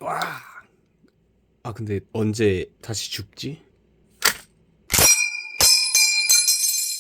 와. 아 근데 언제 다시 죽지?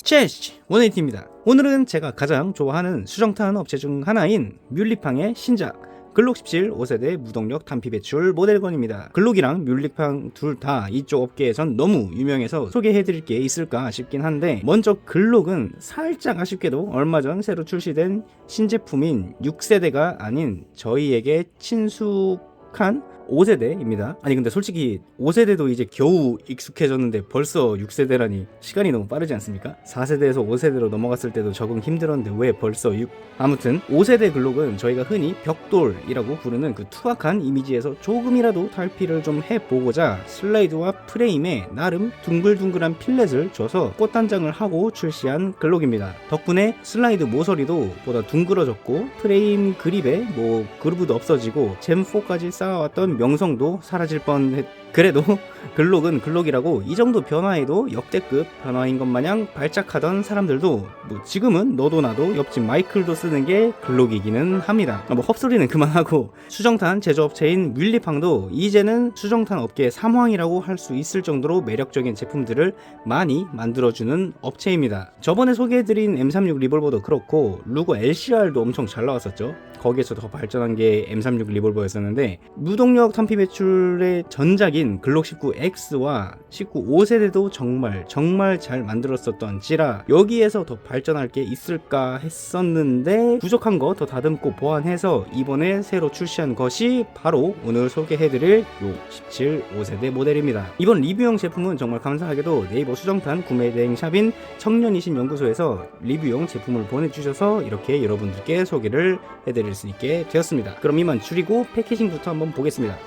체시 원에이티입니다. 오늘은 제가 가장 좋아하는 수정탄 업체 중 하나인 뮬리팡의 신작 글록 17 5세대 무동력 탄피 배출 모델건입니다. 글록이랑 뮬리팡 둘 다 이쪽 업계에선 너무 유명해서 소개해드릴 게 있을까 싶긴 한데, 먼저 글록은 살짝 아쉽게도 얼마 전 새로 출시된 신제품인 6세대가 아닌 저희에게 친숙한 5세대입니다. 아니 근데 솔직히 5세대도 이제 겨우 익숙해졌는데 벌써 6세대라니 시간이 너무 빠르지 않습니까? 4세대에서 5세대로 넘어갔을 때도 적응 힘들었는데 왜 벌써 6? 아무튼 5세대 글록은 저희가 흔히 벽돌이라고 부르는 그 투박한 이미지에서 조금이라도 탈피를 좀 해보고자 슬라이드와 프레임에 나름 둥글둥글한 필렛을 줘서 꽃단장을 하고 출시한 글록입니다. 덕분에 슬라이드 모서리도 보다 둥그러졌고 프레임 그립에 뭐 그루브도 없어지고 젠4까지 쌓아왔던 명성도 사라질 뻔했. 그래도 글록은 글록이라고 이 정도 변화에도 역대급 변화인 것 마냥 발작하던 사람들도 뭐 지금은 너도 나도 옆집 마이클도 쓰는 게 글록이기는 합니다. 뭐 헛소리는 그만하고 수정탄 제조업체인 뮬리팡도 이제는 수정탄 업계의 삼황이라고 할 수 있을 정도로 매력적인 제품들을 많이 만들어주는 업체입니다. 저번에 소개해드린 M36 리볼버도 그렇고 루거 LCR도 엄청 잘 나왔었죠. 거기에서 더 발전한 게 M36 리볼버였었는데, 무동력 탄피 배출의 전작인 글록 19X와 19 5세대도 정말 잘 만들었었던지라 여기에서 더 발전할 게 있을까 했었는데 부족한 거 더 다듬고 보완해서 이번에 새로 출시한 것이 바로 오늘 소개해드릴 요 17 5세대 모델입니다. 이번 리뷰용 제품은 정말 감사하게도 네이버 수정탄 구매 대행 샵인 청년이신 연구소에서 리뷰용 제품을 보내주셔서 이렇게 여러분들께 소개를 해드릴 수 있게 되었습니다. 그럼 이만 줄이고 패키징부터 한번 보겠습니다.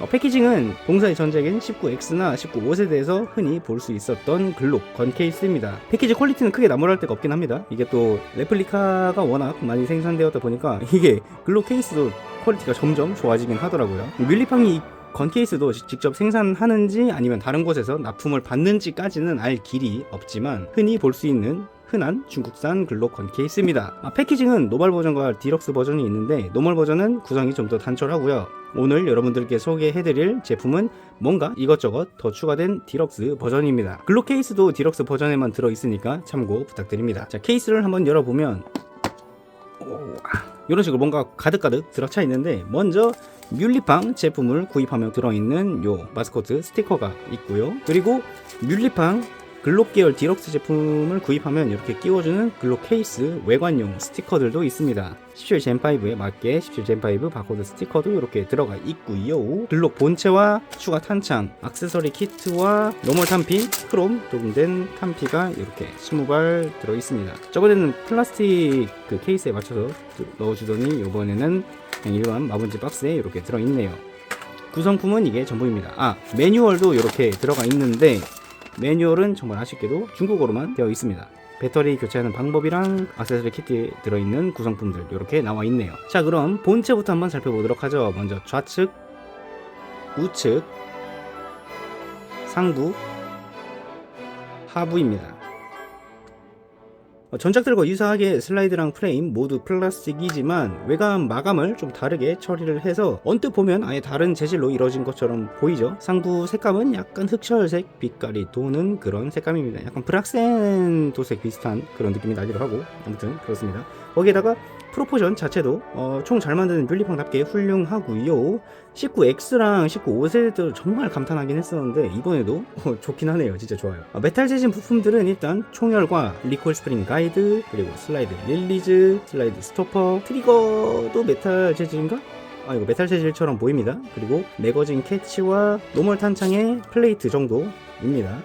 패키징은 동사의 전작인 19X나 19 5세대에서 흔히 볼 수 있었던 글록 건 케이스입니다. 패키지 퀄리티는 크게 나무랄 데가 없긴 합니다. 이게 또 레플리카가 워낙 많이 생산되었다 보니까 이게 글록 케이스도 퀄리티가 점점 좋아지긴 하더라고요. 뮬리팡이 건 케이스도 직접 생산하는지 아니면 다른 곳에서 납품을 받는지까지는 알 길이 없지만 흔히 볼 수 있는 흔한 중국산 글록 건 케이스입니다. 패키징은 노멀 버전과 디럭스 버전이 있는데 노멀 버전은 구성이 좀 더 단촐하고요. 오늘 여러분들께 소개해드릴 제품은 뭔가 이것저것 더 추가된 디럭스 버전입니다. 글록 케이스도 디럭스 버전에만 들어있으니까 참고 부탁드립니다. 자, 케이스를 한번 열어보면 이런 식으로 뭔가 가득가득 들어차 있는데, 먼저 뮬리팡 제품을 구입하면 들어있는 요 마스코트 스티커가 있고요. 그리고 뮬리팡 글록 계열 디럭스 제품을 구입하면 이렇게 끼워주는 글록 케이스 외관용 스티커들도 있습니다. 17젠5에 맞게 17젠5 바코드 스티커도 이렇게 들어가 있고요. 글록 본체와 추가 탄창, 액세서리 키트와 노멀 탄피, 크롬 도금된 탄피가 이렇게 20발 들어있습니다. 저번에는 플라스틱 그 케이스에 맞춰서 넣어주더니 이번에는 그냥 일반 마분지 박스에 이렇게 들어있네요. 구성품은 이게 전부입니다. 매뉴얼도 이렇게 들어가 있는데 매뉴얼은 정말 아쉽게도 중국어로만 되어 있습니다. 배터리 교체하는 방법이랑 액세서리 키트에 들어있는 구성품들 이렇게 나와 있네요. 자, 그럼 본체부터 한번 살펴보도록 하죠. 먼저 좌측, 우측, 상부, 하부입니다. 전작들과 유사하게 슬라이드랑 프레임 모두 플라스틱이지만 외관 마감을 좀 다르게 처리를 해서 언뜻 보면 아예 다른 재질로 이루어진 것처럼 보이죠. 상부 색감은 약간 흑철색 빛깔이 도는 그런 색감입니다. 약간 브락센 도색 비슷한 그런 느낌이 나기도 하고, 아무튼 그렇습니다. 거기에다가 프로포션 자체도 총 잘 만드는 뮬리팡답게 훌륭하고요. 19X랑 19 5세대도 정말 감탄하긴 했었는데 이번에도 좋긴 하네요. 진짜 좋아요. 메탈 재질 부품들은 일단 총열과 리콜 스프링 가이드, 그리고 슬라이드 릴리즈, 슬라이드 스토퍼, 트리거도 메탈 재질인가? 이거 메탈 재질처럼 보입니다. 그리고 매거진 캐치와 노멀 탄창의 플레이트 정도입니다.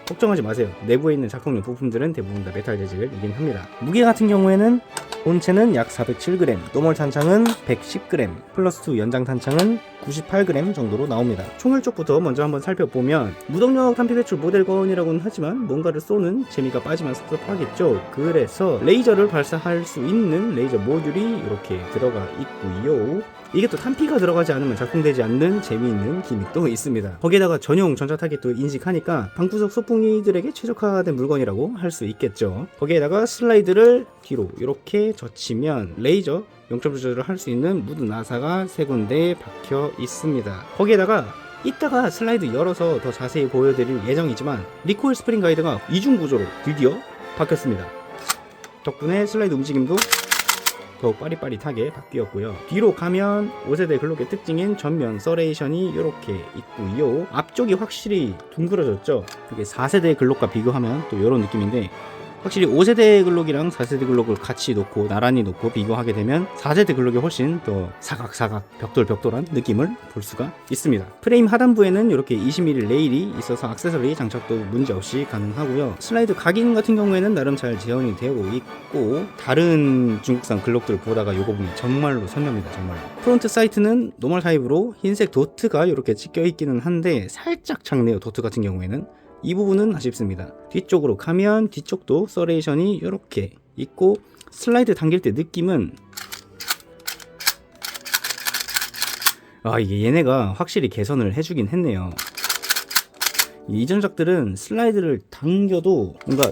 걱정하지 마세요. 내부에 있는 작동용 부품들은 대부분 다 메탈 재질이긴 합니다. 무게 같은 경우에는 본체는 약 407g, 노멀 탄창은 110g, 플러스 2 연장 탄창은 98g 정도로 나옵니다. 총열 쪽부터 먼저 한번 살펴보면 무동력 탄피 배출 모델건이라고는 하지만 뭔가를 쏘는 재미가 빠지면 섭섭하겠죠. 그래서 레이저를 발사할 수 있는 레이저 모듈이 이렇게 들어가 있고요. 이게 또 탄피가 들어가지 않으면 작동되지 않는 재미있는 기믹도 있습니다. 거기에다가 전용 전자 타겟도 인식하니까 방구석 무동력 소풍이들에게 최적화된 물건이라고 할 수 있겠죠. 거기에다가 슬라이드를 뒤로 이렇게 젖히면 레이저 0점 조절을 할 수 있는 무드 나사가 3군데 박혀 있습니다. 거기에다가 이따가 슬라이드 열어서 더 자세히 보여드릴 예정이지만 리코일 스프링 가이드가 이중 구조로 드디어 바뀌었습니다. 덕분에 슬라이드 움직임도 더욱 빠릿빠릿하게 바뀌었고요. 뒤로 가면 5세대 글록의 특징인 전면 서레이션이 이렇게 있고요. 앞쪽이 확실히 둥그러졌죠. 이게 4세대 글록과 비교하면 또 이런 느낌인데, 확실히 5세대 글록이랑 4세대 글록을 같이 놓고 나란히 놓고 비교하게 되면 4세대 글록이 훨씬 더 사각사각 벽돌벽돌한 느낌을 볼 수가 있습니다. 프레임 하단부에는 이렇게 20mm 레일이 있어서 액세서리 장착도 문제없이 가능하고요. 슬라이드 각인 같은 경우에는 나름 잘 재현이 되고 있고, 다른 중국산 글록들 보다가 이 부분이 정말로 선명합니다. 정말로. 프론트 사이트는 노멀 타입으로 흰색 도트가 이렇게 찍혀 있기는 한데 살짝 작네요. 도트 같은 경우에는 이 부분은 아쉽습니다. 뒤쪽으로 가면 뒤쪽도 서레이션이 이렇게 있고, 슬라이드 당길 때 느낌은 이게 얘네가 확실히 개선을 해주긴 했네요. 이전작들은 슬라이드를 당겨도 뭔가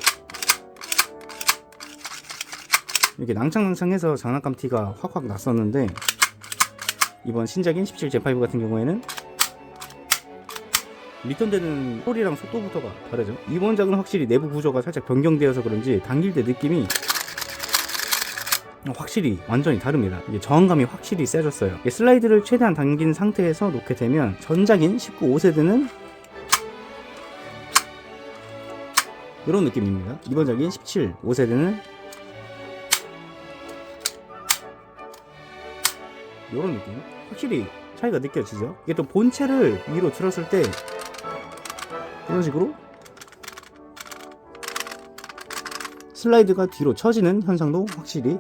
이렇게 낭창낭창해서 장난감 티가 확확 났었는데, 이번 신작인 17Z5 같은 경우에는 리턴되는 소리랑 속도부터가 다르죠. 이번 작은 확실히 내부 구조가 살짝 변경되어서 그런지 당길 때 느낌이 확실히 완전히 다릅니다. 이게 저항감이 확실히 세졌어요. 슬라이드를 최대한 당긴 상태에서 놓게 되면 전작인 19 5세대는 이런 느낌입니다. 이번 작인 17 5세대는 이런 느낌. 확실히 차이가 느껴지죠. 이게 또 본체를 위로 들었을 때 이런 식으로 슬라이드가 뒤로 처지는 현상도 확실히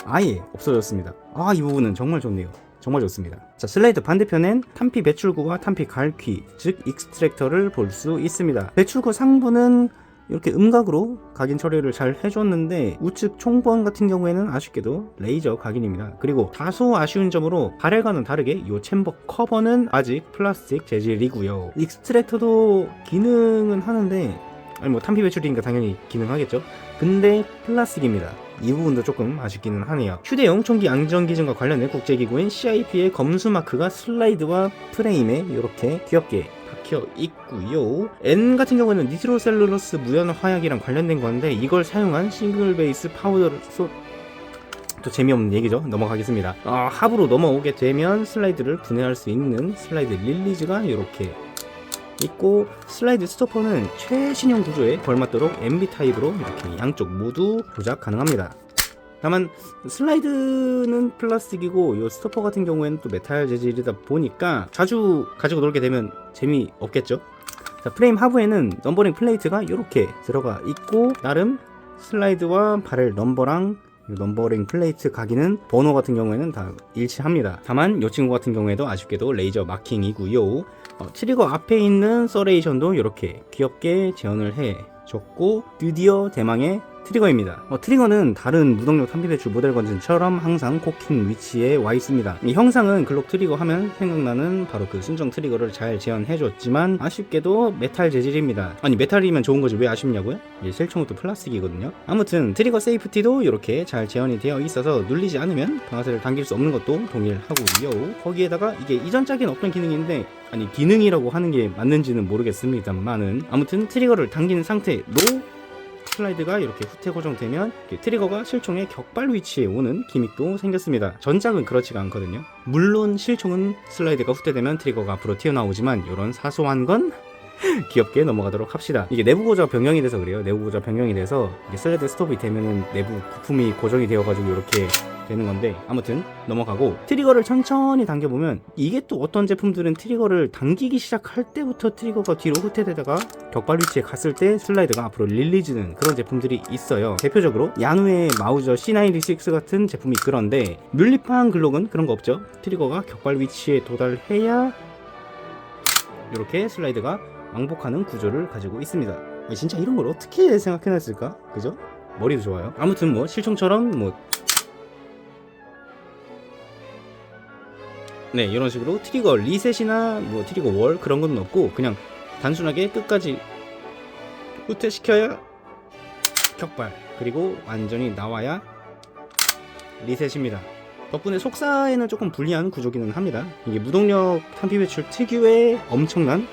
아예 없어졌습니다. 이 부분은 정말 좋네요. 정말 좋습니다. 자, 슬라이드 반대편엔 탄피 배출구와 탄피 갈퀴, 즉 익스트랙터를 볼 수 있습니다. 배출구 상부는 이렇게 음각으로 각인 처리를 잘 해줬는데, 우측 총보안 같은 경우에는 아쉽게도 레이저 각인입니다. 그리고 다소 아쉬운 점으로 발열과는 다르게 이 챔버 커버는 아직 플라스틱 재질이고요. 익스트랙터도 기능은 하는데, 탄피 배출이니까 당연히 기능하겠죠. 근데 플라스틱입니다. 이 부분도 조금 아쉽기는 하네요. 휴대용 총기 안전기준과 관련된 국제기구인 CIP의 검수 마크가 슬라이드와 프레임에 이렇게 귀엽게 박혀 있고요. N 같은 경우는 니트로셀룰로스 무연 화약이랑 관련된 건데, 이걸 사용한 싱글 베이스 파우더 또 재미없는 얘기죠. 넘어가겠습니다. 합으로 넘어오게 되면 슬라이드를 분해할 수 있는 슬라이드 릴리즈가 이렇게 있고, 슬라이드 스토퍼는 최신형 구조에 걸맞도록 MB 타입으로 이렇게 양쪽 모두 조작 가능합니다. 다만 슬라이드는 플라스틱이고 이 스토퍼 같은 경우에는 또 메탈 재질이다 보니까 자주 가지고 놀게 되면 재미없겠죠. 자, 프레임 하부에는 넘버링 플레이트가 이렇게 들어가 있고, 나름 슬라이드와 바렐 넘버랑 넘버링 플레이트 각인은 번호 같은 경우에는 다 일치합니다. 다만 이 친구 같은 경우에도 아쉽게도 레이저 마킹이고요. 트리거 앞에 있는 서레이션도 이렇게 귀엽게 재현을 해줬고, 드디어 대망의 트리거입니다. 트리거는 다른 무동력 탄피 배출 모델 건전처럼 항상 코킹 위치에 와 있습니다. 이 형상은 글록 트리거 하면 생각나는 바로 그 순정 트리거를 잘 재현해줬지만, 아쉽게도 메탈 재질입니다. 아니, 메탈이면 좋은 거지 왜 아쉽냐고요? 실총은 또 플라스틱이거든요. 아무튼 트리거 세이프티도 이렇게 잘 재현이 되어 있어서 눌리지 않으면 방아쇠를 당길 수 없는 것도 동일하고요. 거기에다가 이게 이전작엔 없던 기능인데, 아니 기능이라고 하는 게 맞는지는 모르겠습니다만은, 아무튼 트리거를 당긴 상태로 슬라이드가 이렇게 후퇴 고정되면 트리거가 실총의 격발 위치에 오는 기믹도 생겼습니다. 전작은 그렇지가 않거든요. 물론 실총은 슬라이드가 후퇴되면 트리거가 앞으로 튀어나오지만, 이런 사소한 건 귀엽게 넘어가도록 합시다. 이게 내부 고정 변경이 돼서 그래요. 내부 고정 변경이 돼서 이게 슬라이드 스톱이 되면은 내부 부품이 고정이 되어가지고 이렇게 되는 건데, 아무튼 넘어가고, 트리거를 천천히 당겨보면, 이게 또 어떤 제품들은 트리거를 당기기 시작할 때부터 트리거가 뒤로 후퇴되다가 격발 위치에 갔을 때 슬라이드가 앞으로 릴리즈는 그런 제품들이 있어요. 대표적으로 야누의 마우저 C96 같은 제품이 그런데, 뮬리팡 글록은 그런 거 없죠. 트리거가 격발 위치에 도달해야 이렇게 슬라이드가 왕복하는 구조를 가지고 있습니다. 진짜 이런 걸 어떻게 생각해냈을까? 그죠? 머리도 좋아요. 아무튼 실총처럼 네, 이런 식으로 트리거 리셋이나 트리거 월 그런 건 없고, 그냥 단순하게 끝까지 후퇴시켜야 격발, 그리고 완전히 나와야 리셋입니다. 덕분에 속사에는 조금 불리한 구조기는 합니다. 이게 무동력 탄피 배출 특유의 엄청난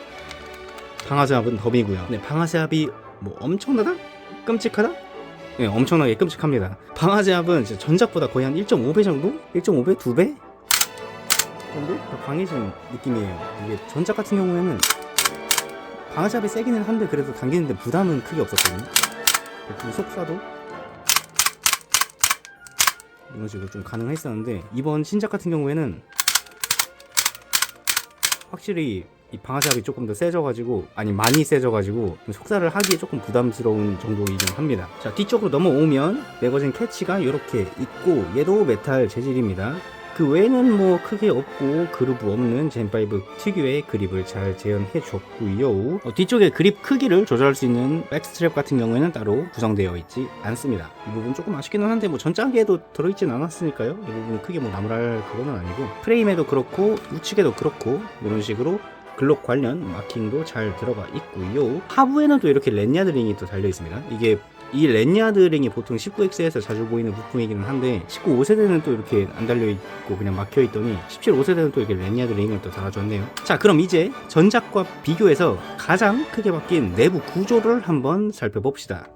방아쇠압은 덤이고요. 네, 방아쇠압이 뭐 엄청나다? 끔찍하다? 네, 엄청나게 끔찍합니다. 방아쇠압은 전작보다 거의 한 1.5배 정도? 1.5배? 2배? 정도? 더 강해진 느낌이에요. 이게 전작 같은 경우에는 방아쇠압이 세기는 한데 그래도 당기는데 부담은 크게 없었거든요. 그리고 속사도 이런 식으로 좀 가능했었는데, 이번 신작 같은 경우에는 확실히 이 방아쇠압이 조금 더 세져가지고, 아니 많이 세져가지고 속사를 하기에 조금 부담스러운 정도이긴 합니다. 자, 뒤쪽으로 넘어오면 매거진 캐치가 이렇게 있고, 얘도 메탈 재질입니다. 그 외에는 뭐 크게 없고 그루브 없는 젠5 특유의 그립을 잘 재현해 줬고요. 뒤쪽에 그립 크기를 조절할 수 있는 백스트랩 같은 경우에는 따로 구성되어 있지 않습니다. 이 부분 조금 아쉽기는 한데 뭐 전작에도 들어있진 않았으니까요. 이 부분 크게 뭐 나무랄 그거는 아니고, 프레임에도 그렇고 우측에도 그렇고 이런 식으로 글록 관련 마킹도 잘 들어가 있고요. 하부에는 또 이렇게 랜야드 링이 또 달려 있습니다. 이게 이 랜야드 링이 보통 19X에서 자주 보이는 부품이기는 한데 19 5세대는 또 이렇게 안 달려있고 그냥 막혀있더니 17 5세대는 또 이렇게 랜야드 링을 또 달아줬네요. 자, 그럼 이제 전작과 비교해서 가장 크게 바뀐 내부 구조를 한번 살펴봅시다.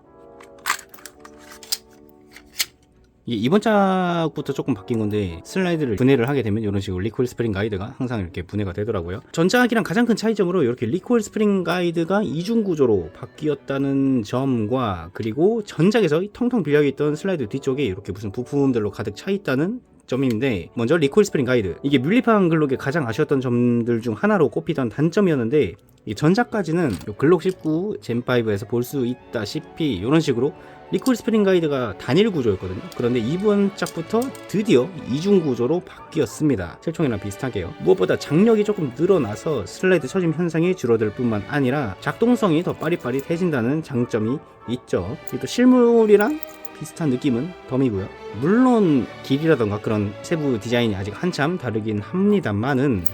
이번 작부터 조금 바뀐 건데, 슬라이드를 분해를 하게 되면 이런 식으로 리콜 스프링 가이드가 항상 이렇게 분해가 되더라고요. 전작이랑 가장 큰 차이점으로 이렇게 리콜 스프링 가이드가 이중 구조로 바뀌었다는 점과, 그리고 전작에서 텅텅 빌려있던 슬라이드 뒤쪽에 이렇게 무슨 부품들로 가득 차 있다는 점인데, 먼저 리콜 스프링 가이드, 이게 뮬리팡 글록의 가장 아쉬웠던 점들 중 하나로 꼽히던 단점이었는데, 이 전작까지는 글록 19 젠5에서 볼 수 있다시피 이런 식으로 리콜 스프링 가이드가 단일 구조였거든요. 그런데 이번 작부터 드디어 이중 구조로 바뀌었습니다. 실총이랑 비슷하게요. 무엇보다 장력이 조금 늘어나서 슬라이드 처짐 현상이 줄어들 뿐만 아니라 작동성이 더 빠릿빠릿해진다는 장점이 있죠. 또 실물이랑 비슷한 느낌은 덤이고요. 물론 길이라던가 그런 세부 디자인이 아직 한참 다르긴 합니다만은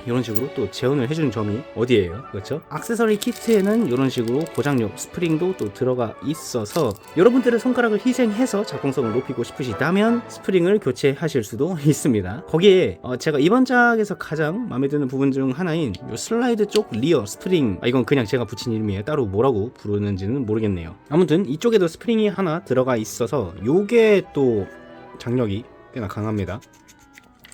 이런 식으로 또 재현을 해주는 점이 어디예요? 그렇죠? 액세서리 키트에는 이런 식으로 고장용 스프링도 또 들어가 있어서 여러분들의 손가락을 희생해서 작동성을 높이고 싶으시다면 스프링을 교체하실 수도 있습니다. 거기에 제가 이번 작에서 가장 마음에 드는 부분 중 하나인 이 슬라이드 쪽 리어 스프링, 이건 그냥 제가 붙인 이름이에요. 따로 뭐라고 부르는지는 모르겠네요. 아무튼 이쪽에도 스프링이 하나 들어가 있어서 요게 또 장력이 꽤나 강합니다.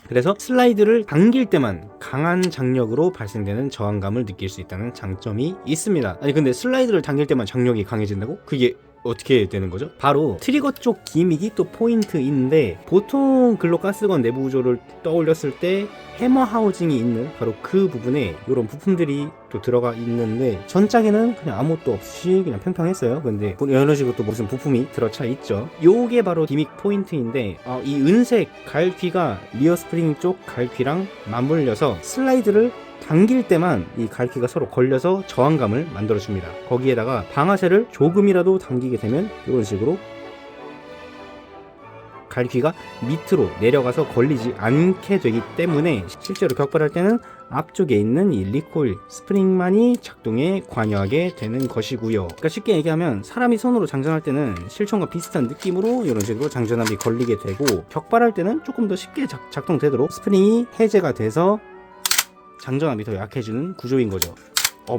그래서 슬라이드를 당길 때만 강한 장력으로 발생되는 저항감을 느낄 수 있다는 장점이 있습니다. 아니 근데 슬라이드를 당길 때만 장력이 강해진다고? 그게 어떻게 되는 거죠? 바로 트리거 쪽 기믹이 또 포인트인데, 보통 글록 가스건 내부 구조를 떠올렸을 때 해머 하우징이 있는 바로 그 부분에 이런 부품들이 또 들어가 있는데, 전작에는 그냥 아무것도 없이 그냥 팽팽했어요. 근데 이런 식으로 또 무슨 부품이 들어차 있죠. 요게 바로 기믹 포인트인데, 이 은색 갈퀴가 리어 스프링 쪽 갈퀴랑 맞물려서 슬라이드를 당길 때만 이 갈퀴가 서로 걸려서 저항감을 만들어줍니다. 거기에다가 방아쇠를 조금이라도 당기게 되면 이런 식으로 갈퀴가 밑으로 내려가서 걸리지 않게 되기 때문에 실제로 격발할 때는 앞쪽에 있는 이 리콜 스프링만이 작동에 관여하게 되는 것이고요. 그러니까 쉽게 얘기하면 사람이 손으로 장전할 때는 실총과 비슷한 느낌으로 이런 식으로 장전압이 걸리게 되고, 격발할 때는 조금 더 쉽게 작동되도록 스프링이 해제가 돼서 장전압이 더 약해지는 구조인 거죠.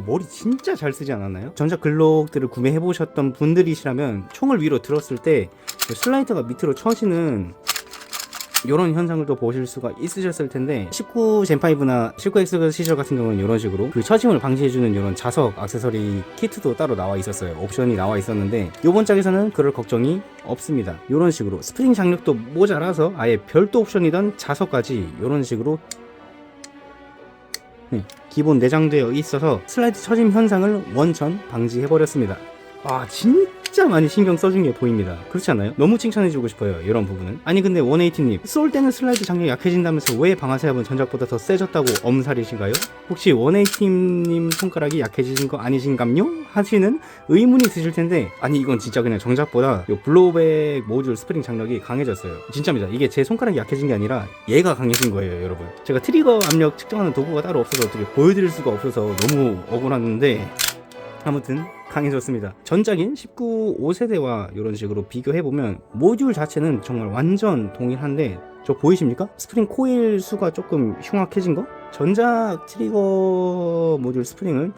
머리 진짜 잘 쓰지 않았나요? 전작 글록들을 구매해보셨던 분들이시라면 총을 위로 들었을 때 슬라이드가 밑으로 처지는 이런 현상을 또 보실 수가 있으셨을 텐데, 19 젠5나 19X 시절 같은 경우는 이런 식으로 그 처짐을 방지해주는 이런 자석 액세서리 키트도 따로 나와 있었어요. 옵션이 나와 있었는데 이번 작에서는 그럴 걱정이 없습니다. 이런 식으로 스프링 장력도 모자라서 아예 별도 옵션이던 자석까지 이런 식으로 기본 내장되어 있어서 슬라이드 처짐 현상을 원천 방지해버렸습니다. 진짜 많이 신경 써준 게 보입니다. 그렇지 않나요? 너무 칭찬해주고 싶어요, 이런 부분은. 아니 근데 180님, 쏠 때는 슬라이드 장력이 약해진다면서 왜 방아쇠압은 전작보다 더 세졌다고 엄살이신가요? 혹시 180님 손가락이 약해지신 거 아니신감요? 하시는 의문이 드실 텐데, 아니 이건 진짜 그냥 정작보다 요 블로우백 모듈 스프링 장력이 강해졌어요. 진짜입니다. 이게 제 손가락이 약해진 게 아니라 얘가 강해진 거예요, 여러분. 제가 트리거 압력 측정하는 도구가 따로 없어서 어떻게 보여드릴 수가 없어서 너무 억울한데, 아무튼 강해졌습니다. 전작인 19 5세대와 이런 식으로 비교해보면 모듈 자체는 정말 완전 동일한데 저 보이십니까? 스프링 코일 수가 조금 흉악해진 거? 전작 트리거 모듈 스프링을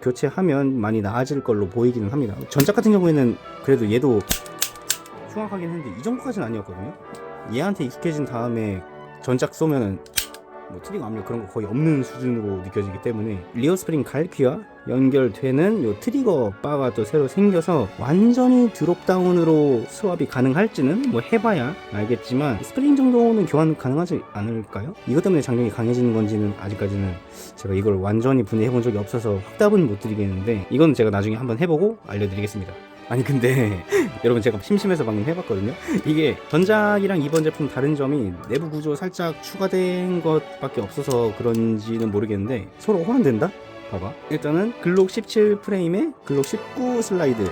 교체하면 많이 나아질 걸로 보이기는 합니다. 전작 같은 경우에는 그래도 얘도 흉악하긴 했는데 이 정도까지는 아니었거든요. 얘한테 익숙해진 다음에 전작 쏘면은 뭐 트리거 압력 그런 거 거의 없는 수준으로 느껴지기 때문에 리어 스프링 갈퀴와 연결되는 요 트리거 바가 또 새로 생겨서 완전히 드롭다운으로 스왑이 가능할지는 뭐 해봐야 알겠지만 스프링 정도는 교환 가능하지 않을까요? 이것 때문에 장력이 강해지는 건지는 아직까지는 제가 이걸 완전히 분해해본 적이 없어서 확답은 못 드리겠는데 이건 제가 나중에 한번 해보고 알려드리겠습니다. 아니 근데 여러분 제가 심심해서 방금 해봤거든요. 이게 전작이랑 이번 제품 다른 점이 내부 구조 살짝 추가된 것밖에 없어서 그런지는 모르겠는데 서로 호환된다? 봐봐. 일단은 글록 17 프레임에 글록 19 슬라이드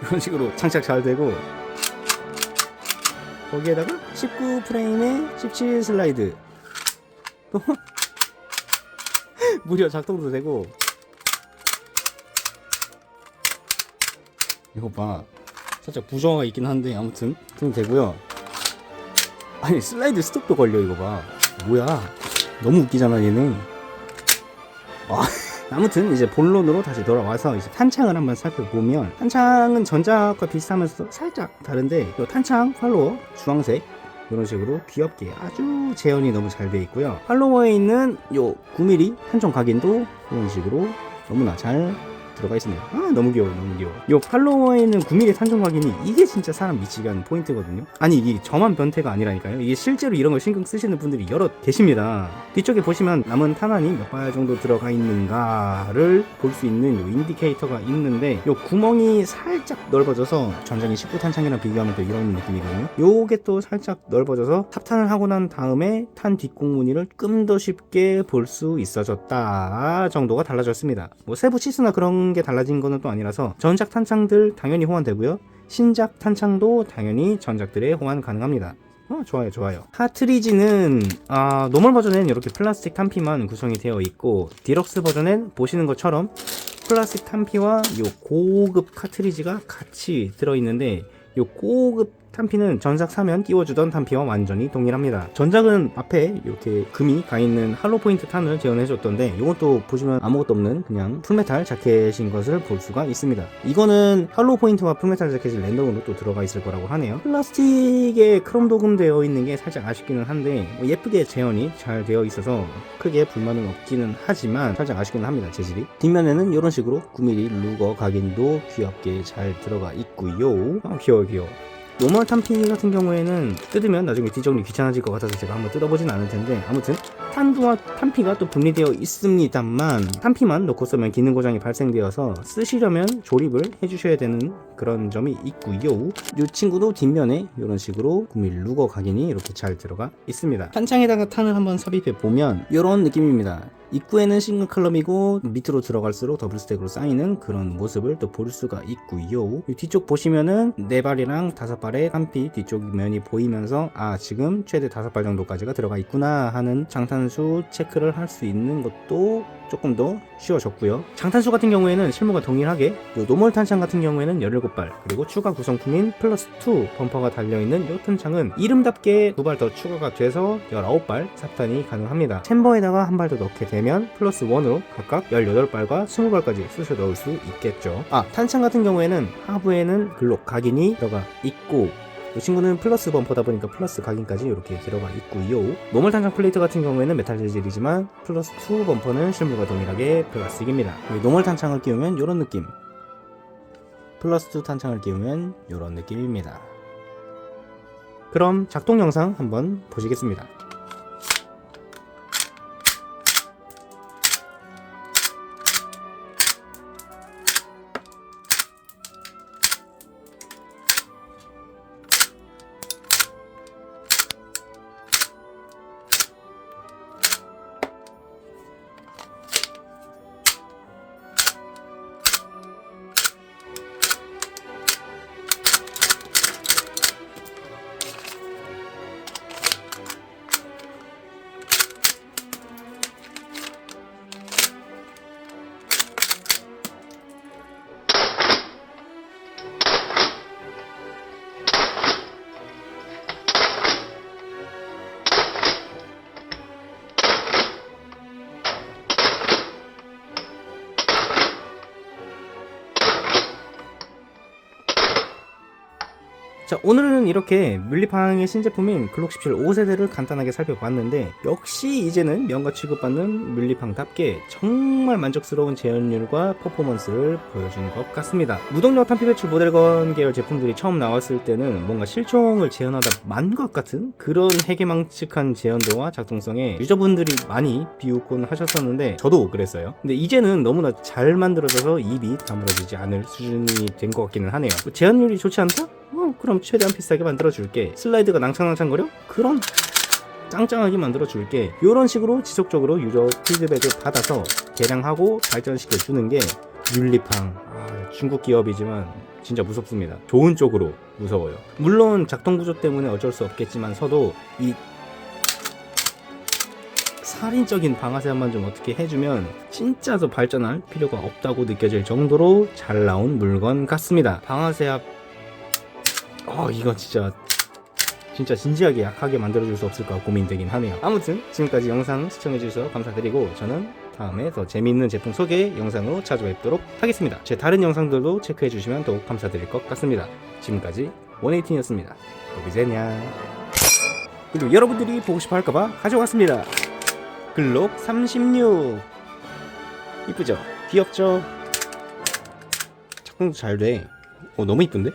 이런 식으로 장착 잘 되고 거기에다가 19 프레임에 17 슬라이드 또 무려 작동도 되고 이거 봐 살짝 부정화가 있긴 한데 아무튼 좀 되고요. 아니 슬라이드 스톱도 걸려. 이거 봐 뭐야 너무 웃기잖아 얘네. 아무튼 이제 본론으로 다시 돌아와서 이제 탄창을 한번 살펴보면 탄창은 전작과 비슷하면서 살짝 다른데 이 탄창 팔로워 주황색 이런 식으로 귀엽게 아주 재현이 너무 잘 되어 있고요. 팔로워에 있는 요 9mm 탄총 각인도 이런 식으로 너무나 잘 들어가 있습니다. 아 너무 귀여워 너무 귀여워. 요 팔로워에 있는 9mm 탄총 각인이 이게 진짜 사람 미치게 하는 포인트거든요. 아니 이게 저만 변태가 아니라니까요. 이게 실제로 이런 걸 신경 쓰시는 분들이 여럿 계십니다. 뒤쪽에 보시면 남은 탄환이 몇 발 정도 들어가 있는가를 볼 수 있는 요 인디케이터가 있는데 요 구멍이 살짝 넓어져서 전작인 19 탄창이랑 비교하면 또 이런 느낌이거든요. 요게 또 살짝 넓어져서 탑탄을 하고 난 다음에 탄 뒷공무늬를 좀 더 쉽게 볼 수 있어졌다 정도가 달라졌습니다. 뭐 세부 치수나 그런 게 달라진 거는 또 아니라서 전작 탄창들 당연히 호환되고요. 신작 탄창도 당연히 전작들에 호환 가능합니다. 좋아요 좋아요. 카트리지는 노멀 버전엔 이렇게 플라스틱 탄피만 구성이 되어 있고 디럭스 버전엔 보시는 것처럼 플라스틱 탄피와 요 고급 카트리지가 같이 들어있는데 요 고급 탄피는 전작 사면 끼워주던 탄피와 완전히 동일합니다. 전작은 앞에 이렇게 금이 가있는 할로 포인트 탄을 재현해줬던데 이것도 보시면 아무것도 없는 그냥 풀메탈 자켓인 것을 볼 수가 있습니다. 이거는 할로 포인트와 풀메탈 자켓이 랜덤으로 또 들어가 있을 거라고 하네요. 플라스틱에 크롬 도금되어 있는 게 살짝 아쉽기는 한데 뭐 예쁘게 재현이 잘 되어 있어서 크게 불만은 없기는 하지만 살짝 아쉽기는 합니다. 재질이. 뒷면에는 이런 식으로 9mm 루거 각인도 귀엽게 잘 들어가 있고요. 귀여워. 노멀 탄피 같은 경우에는 뜯으면 나중에 뒤정리 귀찮아질 것 같아서 제가 한번 뜯어보진 않을 텐데 아무튼 탄두와 탄피가 또 분리되어 있습니다만 탄피만 놓고 쓰면 기능 고장이 발생되어서 쓰시려면 조립을 해주셔야 되는 그런 점이 있고요. 이 친구도 뒷면에 이런 식으로 9mm 루거 각인이 이렇게 잘 들어가 있습니다. 탄창에다가 탄을 한번 삽입해 보면 이런 느낌입니다. 입구에는 싱글 컬럼이고 밑으로 들어갈수록 더블 스택으로 쌓이는 그런 모습을 또 볼 수가 있고요. 뒤쪽 보시면은 4발이랑 5발의 탄피 뒤쪽 면이 보이면서 지금 최대 5발 정도까지가 들어가 있구나 하는 장탄수 체크를 할 수 있는 것도 조금 더 쉬워졌고요. 장탄수 같은 경우에는 실무가 동일하게 요 노멀 탄창 같은 경우에는 17발 그리고 추가 구성품인 플러스 2 범퍼가 달려있는 이 탄창은 이름답게 2발 더 추가가 돼서 19발 삽탄이 가능합니다. 챔버에다가 한 발 더 넣게 되면 플러스 1으로 각각 18발과 20발까지 쑤셔 넣을 수 있겠죠. 탄창 같은 경우에는 하부에는 글록 각인이 들어가 있고 이 친구는 플러스 범퍼다 보니까 플러스 각인까지 이렇게 들어가 있고요. 노멀 탄창 플레이트 같은 경우에는 메탈 재질이지만 플러스 2 범퍼는 실무가 동일하게 플라스틱입니다. 노멀 탄창을 끼우면 이런 느낌, 플러스 2 탄창을 끼우면 이런 느낌입니다. 그럼 작동 영상 한번 보시겠습니다. 자, 오늘은 이렇게 뮬리팡의 신제품인 글록 17 5세대를 간단하게 살펴봤는데 역시 이제는 명가 취급받는 뮬리팡답게 정말 만족스러운 재현율과 퍼포먼스를 보여준 것 같습니다. 무동력 탄피 배출 모델건 계열 제품들이 처음 나왔을 때는 뭔가 실총을 재현하다 만 것 같은 그런 해괴망측한 재현도와 작동성에 유저분들이 많이 비웃곤 하셨었는데 저도 그랬어요. 근데 이제는 너무나 잘 만들어져서 입이 다물어지지 않을 수준이 된 것 같기는 하네요. 재현율이 좋지 않다? 그럼 최대한 비싸게 만들어줄게. 슬라이드가 낭창낭창거려? 그럼 짱짱하게 만들어줄게. 이런 식으로 지속적으로 유저 피드백을 받아서 개량하고 발전시켜주는 게 뮬리팡. 중국 기업이지만 진짜 무섭습니다. 좋은 쪽으로 무서워요. 물론 작동구조 때문에 어쩔 수 없겠지만서도 이 살인적인 방아쇠만 좀 어떻게 해주면 진짜 더 발전할 필요가 없다고 느껴질 정도로 잘 나온 물건 같습니다. 방아쇠압 이거 진짜 진지하게 약하게 만들어줄 수 없을까 고민되긴 하네요. 아무튼 지금까지 영상 시청해주셔서 감사드리고 저는 다음에 더 재미있는 제품 소개 영상으로 찾아뵙도록 하겠습니다. 제 다른 영상들도 체크해주시면 더욱 감사드릴 것 같습니다. 지금까지 118이었습니다. 도비제냐. 그리고 여러분들이 보고 싶어 할까봐 가져왔습니다. 글록 36 이쁘죠? 귀엽죠? 작동도 잘돼. 너무 이쁜데?